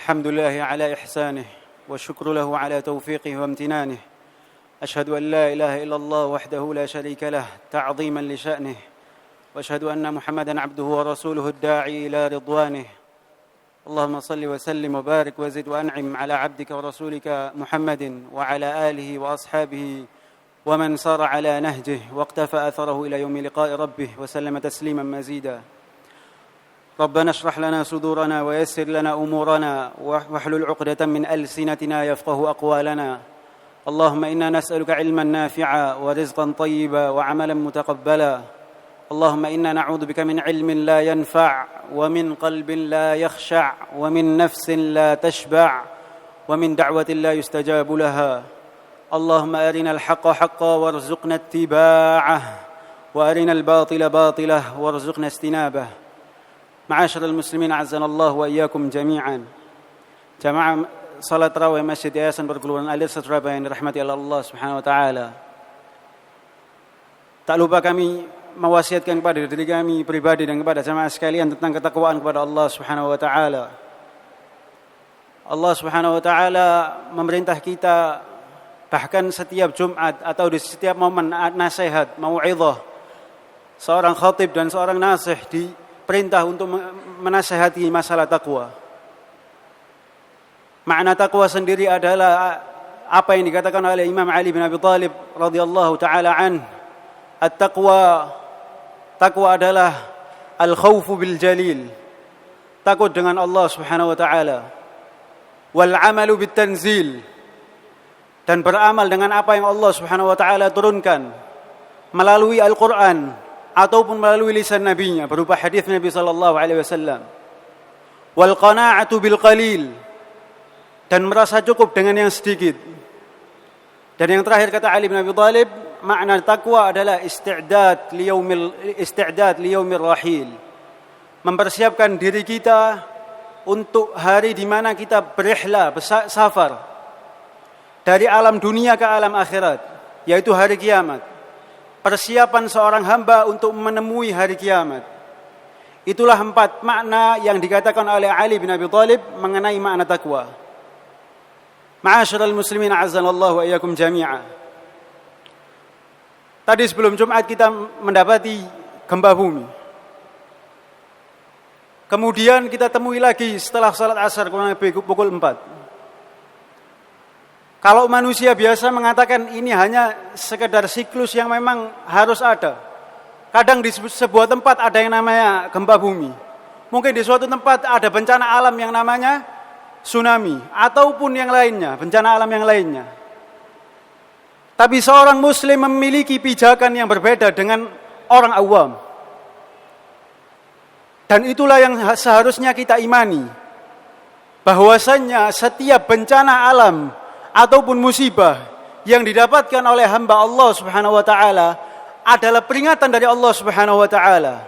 الحمد لله على إحسانه والشكر له على توفيقه وامتنانه أشهد أن لا إله إلا الله وحده لا شريك له تعظيما لشأنه وأشهد أن محمدا عبده ورسوله الداعي إلى رضوانه اللهم صل وسلم وبارك وزد وأنعم على عبدك ورسولك محمد وعلى آله وأصحابه ومن سار على نهجه واقتفى أثره إلى يوم لقاء ربه وسلم تسليما مزيدا ربنا اشرح لنا صدورنا ويسر لنا أمورنا واحلل عقدة من ألسنتنا يفقه أقوالنا اللهم إنا نسألك علما نافعا ورزقا طيبا وعملا متقبلا اللهم إنا نعوذ بك من علم لا ينفع ومن قلب لا يخشع ومن نفس لا تشبع ومن دعوة لا يستجاب لها اللهم أرنا الحق حقا وارزقنا اتباعه وأرنا الباطل باطله وارزقنا اجتنابه معاشر المسلمين أعزنا الله وإياكم جميعا جماعة salat tarawih Masjid Yayasan Perguruan Alir Surabaya yang dirahmati Allah Subhanahu wa taala. Tak lupa kami mewasiatkan kepada diri kami pribadi dan kepada jemaah sekalian tentang ketakwaan kepada Allah Subhanahu wa taala. Allah Subhanahu wa taala memerintah kita bahkan setiap Jumat atau di setiap momen nasihat, mau'izah, seorang khatib dan seorang nasih diperintah untuk menasihati masalah takwa. Makna takwa sendiri adalah apa yang dikatakan oleh Imam Ali bin Abi Thalib radhiyallahu taala an. At-taqwa, takwa adalah al-khawfu bil jalil, takut dengan Allah Subhanahu wa taala. Wal 'amalu bit tanzil, dan beramal dengan apa yang Allah Subhanahu wa taala turunkan melalui Al-Qur'an ataupun melalui lisan nabinya berupa hadis Nabi sallallahu alaihi wasallam. Wal qana'atu bil qalil, dan merasa cukup dengan yang sedikit. Dan yang terakhir kata Ali bin Abi Thalib, makna takwa adalah isti'dad liyaumir rahil. Mempersiapkan diri kita untuk hari di mana kita berihla, bersafar dari alam dunia ke alam akhirat, yaitu hari kiamat. Persiapan seorang hamba untuk menemui hari kiamat. Itulah 4 makna yang dikatakan oleh Ali bin Abi Thalib mengenai makna takwa. Ma'asyiral muslimin a'azzanallahu wa iyyakum jami'a. Tadi sebelum Jumat kita mendapati gempa bumi. Kemudian kita temui lagi setelah salat asar kurang lebih pukul 4. Kalau manusia biasa mengatakan ini hanya sekedar siklus yang memang harus ada. Kadang di sebuah tempat ada yang namanya gempa bumi. Mungkin di suatu tempat ada bencana alam yang namanya tsunami ataupun yang lainnya, bencana alam yang lainnya. Tapi seorang muslim memiliki pijakan yang berbeda dengan orang awam. Dan itulah yang seharusnya kita imani. Bahwasannya setiap bencana alam ataupun musibah yang didapatkan oleh hamba Allah Subhanahu wa taala adalah peringatan dari Allah Subhanahu wa taala.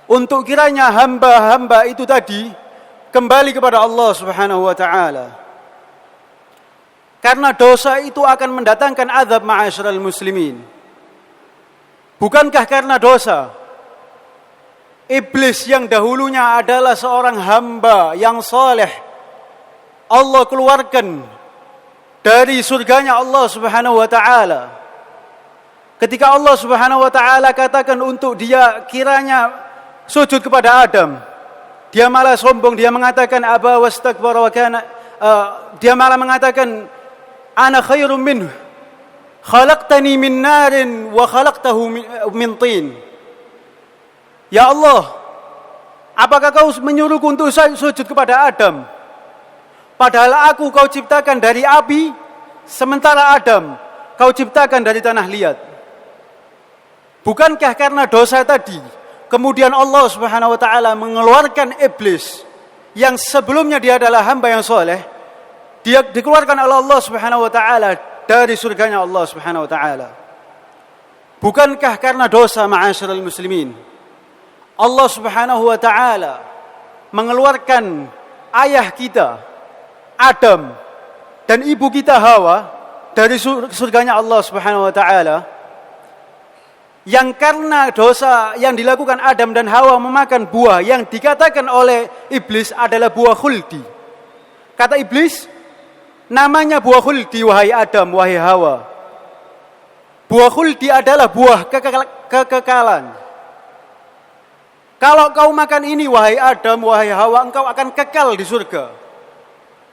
Untuk kiranya hamba-hamba itu tadi kembali kepada Allah Subhanahu wa taala. Karena dosa itu akan mendatangkan azab ma'asyiral muslimin. Bukankah karena dosa iblis yang dahulunya adalah seorang hamba yang saleh, Allah keluarkan dari surganya Allah Subhanahu wa taala. Ketika Allah Subhanahu wa taala katakan untuk dia kiranya sujud kepada Adam, dia malah sombong, dia mengatakan aba wastakbara wa kana, dia malah mengatakan ana khairum minhu khalaqtani min narin wa khalaqtahu min tin. Ya Allah, apakah kau menyuruhku untuk sujud kepada Adam, padahal aku kau ciptakan dari api, sementara Adam kau ciptakan dari tanah liat. Bukankah karena dosa tadi kemudian Allah Subhanahu wa taala mengeluarkan iblis yang sebelumnya dia adalah hamba yang soleh, dia dikeluarkan oleh Allah Subhanahu wa taala dari surganya Allah Subhanahu wa taala. Bukankah karena dosa ma'asyiral muslimin Allah Subhanahu wa taala mengeluarkan ayah kita Adam dan ibu kita Hawa dari surganya Allah Subhanahu wa taala, yang karena dosa yang dilakukan Adam dan Hawa memakan buah yang dikatakan oleh iblis adalah buah khuldi. Kata iblis, namanya buah khuldi wahai Adam, wahai Hawa. Buah khuldi adalah buah kekekalan. Kalau kau makan ini wahai Adam, wahai Hawa, engkau akan kekal di surga.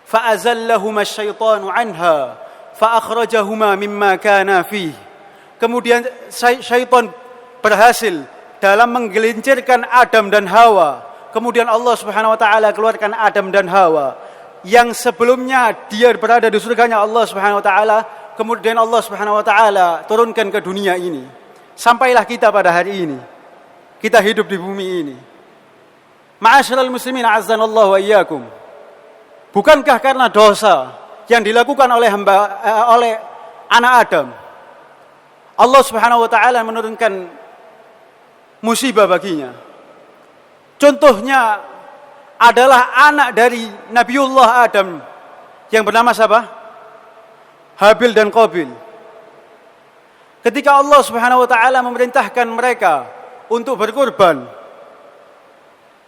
Fa'azallahuma syaitanu anha fa'akhrajahuma mimma kana fih. Kemudian syaitan berhasil dalam menggelincirkan Adam dan Hawa. Kemudian Allah Subhanahu wa taala keluarkan Adam dan Hawa yang sebelumnya dia berada di surganya Allah Subhanahu wa taala, kemudian Allah Subhanahu wa taala turunkan ke dunia ini. Sampailah kita pada hari ini. Kita hidup di bumi ini. Ma'asyiral muslimin azzanallahu wa iyyakum. Bukankah karena dosa yang dilakukan oleh anak Adam, Allah Subhanahu wa taala menurunkan musibah baginya. Contohnya adalah anak dari Nabiullah Adam yang bernama siapa? Habil dan Qabil. Ketika Allah Subhanahu wa taala memerintahkan mereka untuk berkorban,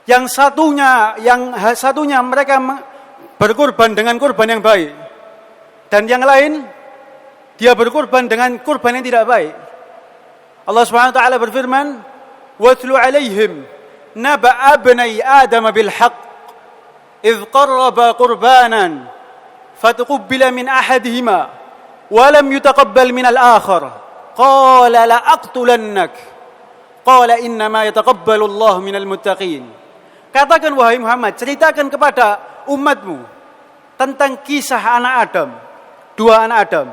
yang satunya mereka berkorban dengan korban yang baik, dan yang lain dia berkorban dengan korban yang tidak baik. Allah Subhanahu wa taala berfirman, "Watlu 'alaihim naba' abnai Adam bil haqq idh qarraba qurbanan fatuqbila min ahadihima wa lam yutaqabbal min al-akhar qala la aqtulannak qala inna ma yataqabbalu Allah minal muttaqin." Katakan wahai Muhammad, ceritakan kepada umatmu tentang kisah anak Adam, dua anak Adam.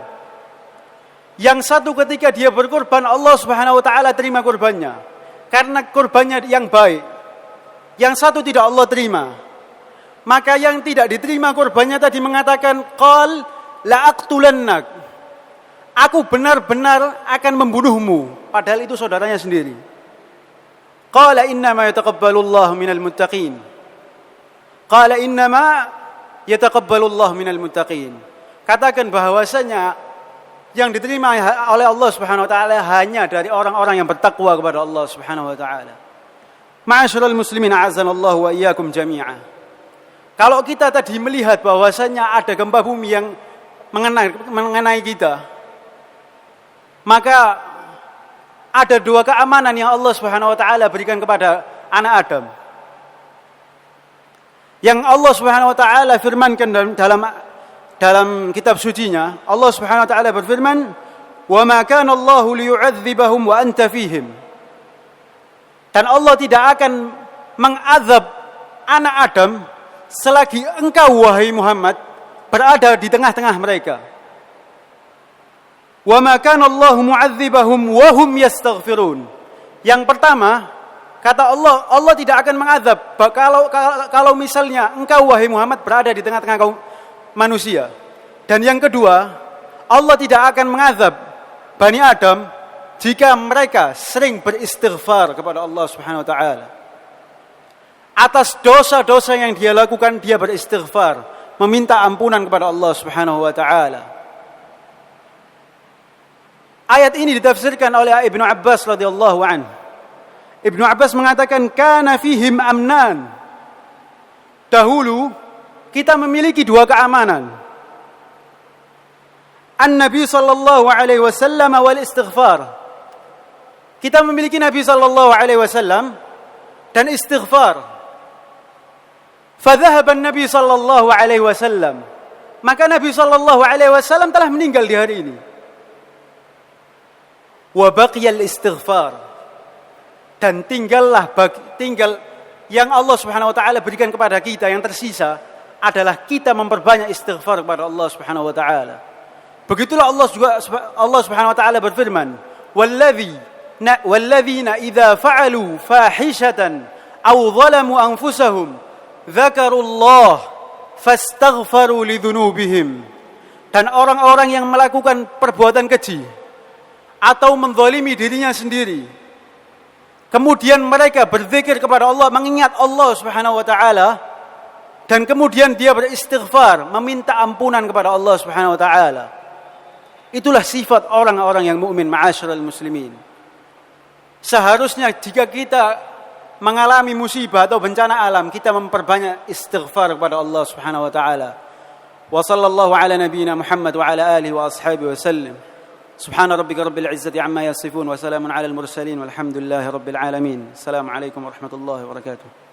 Yang satu ketika dia berkorban, Allah Subhanahu wa taala terima korbannya karena korbannya yang baik. Yang satu tidak Allah terima. Maka yang tidak diterima korbannya tadi mengatakan, qal la aqtulannak. Aku benar-benar akan membunuhmu, padahal itu saudaranya sendiri. Qala innama yataqabbalullahu minal muttaqin. Qala innama yataqabbalullahu minal muttaqin. Katakan bahwasanya yang diterima oleh Allah Subhanahu wa taala hanya dari orang-orang yang bertakwa kepada Allah Subhanahu wa taala. Ma'asyiral muslimin a'azzanallahu wa iyyakum jami'a. Kalau kita tadi melihat bahwasanya ada gempa bumi yang mengenai kita, maka ada dua keamanan yang Allah Subhanahu wa taala berikan kepada anak Adam. Yang Allah Subhanahu wa taala firmankan dalam kitab sucinya, Allah Subhanahu wa taala berfirman, "Wa ma kana Allahu liyu'adzibahum wa anta fihim." Dan Allah tidak akan mengazab anak Adam selagi engkau wahai Muhammad berada di tengah-tengah mereka. Wa ma kana Allahu mu'adzibahum wa hum yastaghfirun. Yang pertama, kata Allah, Allah tidak akan mengazab kalau misalnya engkau wahai Muhammad berada di tengah-tengah kaum manusia. Dan yang kedua, Allah tidak akan mengazab Bani Adam jika mereka sering beristighfar kepada Allah Subhanahu wa taala. Atas dosa-dosa yang dia lakukan, dia beristighfar, meminta ampunan kepada Allah Subhanahu wa taala. Ayat ini ditafsirkan oleh Ibnu Abbas radhiyallahu anhu. Ibnu Abbas mengatakan, kana fihim amnan. Dahulu kita memiliki dua keamanan. An-Nabi sallallahu alaihi wasallam wal istighfar. Kita memiliki Nabi sallallahu alaihi wasallam dan istighfar. Fadhahaba an-Nabi sallallahu alaihi wasallam. Maka Nabi sallallahu alaihi wasallam telah meninggal di hari ini. Wa baqiya al-istighfar. Dan tinggal yang Allah Subhanahu wa taala berikan kepada kita yang tersisa adalah kita memperbanyak istighfar kepada Allah Subhanahu wa taala. Begitulah Allah Subhanahu wa taala berfirman, "Walladzina idza fa'alu fahishatan aw zalamu anfusahum dzakarullah fastaghfaru lidzunubihim." Dan orang-orang yang melakukan perbuatan keji atau menzalimi dirinya sendiri, kemudian mereka berzikir kepada Allah, mengingat Allah Subhanahu wa taala, dan kemudian dia beristighfar, meminta ampunan kepada Allah Subhanahu wa taala. Itulah sifat orang-orang yang mukmin, ma'asyiral muslimin. Seharusnya jika kita mengalami musibah atau bencana alam, kita memperbanyak istighfar kepada Allah Subhanahu wa taala. وصلى الله على نبينا محمد وعلى آله وأصحابه وسلم. سبحان ربك رب العزة عما يصفون وسلام على المرسلين والحمد لله رب العالمين. السلام عليكم ورحمة الله وبركاته.